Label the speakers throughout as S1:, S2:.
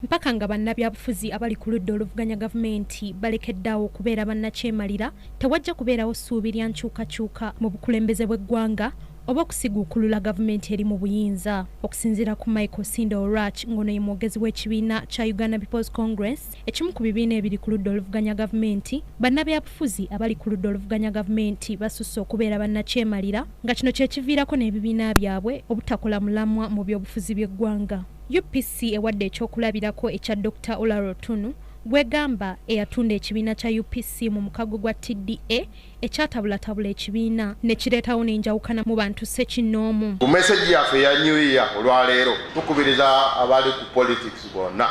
S1: mpaka nga bannabyabufuzi abali ku ludda oluvuganya gavumenti balekeddeawo okubeera bannakyemalira tewajja kubeerawo ssuubi lya nkyukakyuka mu bukulembeze bw'eggwanga oba okusiguukulula gavumenti eri mu buyinza. Okusinziira ku Michael Sinda Orach ng'ono ye mwogezi w'ekibiina kya Uganda People's Congress, ekimu ku bibiina ebiri ku ludda oluvuganya gavumenti, bannabyabufuzi abali ku ludda oluvuganya gavumenti basusse okubeera bannakyemalira nga kino kye kiviirako n'ebibiina byabwe obutakola mulamwa mu by'obufuzi by'eggwanga. UPC ewadde ekyokulabirako ekya Dr. Olaro Tunu gwegamba eyatunda ekibiina kya UPC mu mukago gwa TDA ekyatabulatabula ekibiina ne kireetawo n'enjawukana mu bantu ssekinnoomu.
S2: Ku message yaffe ya New Year olwaleero tukubiriza abali ku politics bonna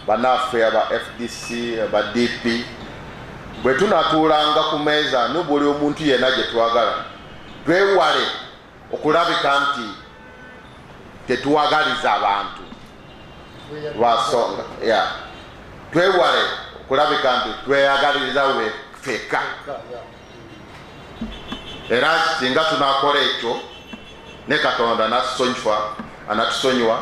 S2: bannaffe aba FDC aba DP bwe tunatuulanga ku meeza ne buli omuntu yenna gye twagala twewale okulabika nti tetuwagaliza abantu lwasonga twewale okulabika nti tweyagaliriza we ffeka era singa tunakola ekyo ne Katonda anatusonyiwa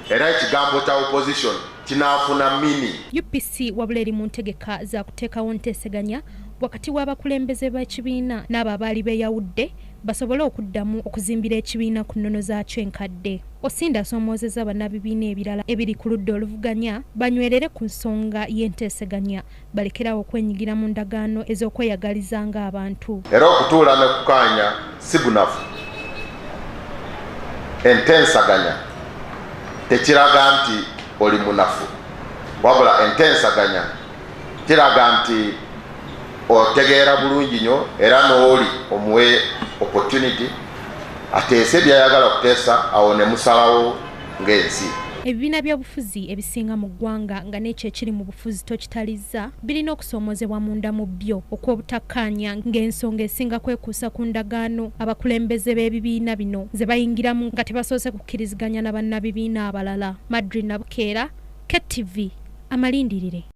S2: era ekigambo kya opposition kinaafuna mini.
S1: UPC wabula eri mu ntegeka za kuteekawo nteeseganya wakati w'abakulembeze b'ekibiina n'abo abaali beeyawudde basobole okuddamu okuzimbira ekibiina ku nnono zaakyo enkadde. Osinda asomoozezza bannabibiina ebirala ebiri ku ludda oluvuganya banywerere ku nsonga y'enteeseganya balekerawo okwenyigira mu ndagaano ez'okweyagaliza ng'abantu.
S2: Era okutuula ne kukaanya si bunafu. Enteesaganya tekiraga nti oli munafu, wabula enteesaganya kiraga nti otegeera bulungi nnyo era n'oli omuwe opportunity ateese byayagala okuteesa awo ne musalawo ng'ensi.
S1: Ebibiina by'obufuzi ebisinga mu ggwanga nga n'ekyo ekiri mu bufuzi tokitalizza birina okusoomoozebwa munda mu byo okw'obutakkaanya ng'ensonga esinga kwekuusa ku ndagaano abakulembeze b'ebibiina bino ze bayingiramu nga tebasoose kukkiriziganya na bannabibiina abalala. Madri Nabukeera, KTV, Amalindirire.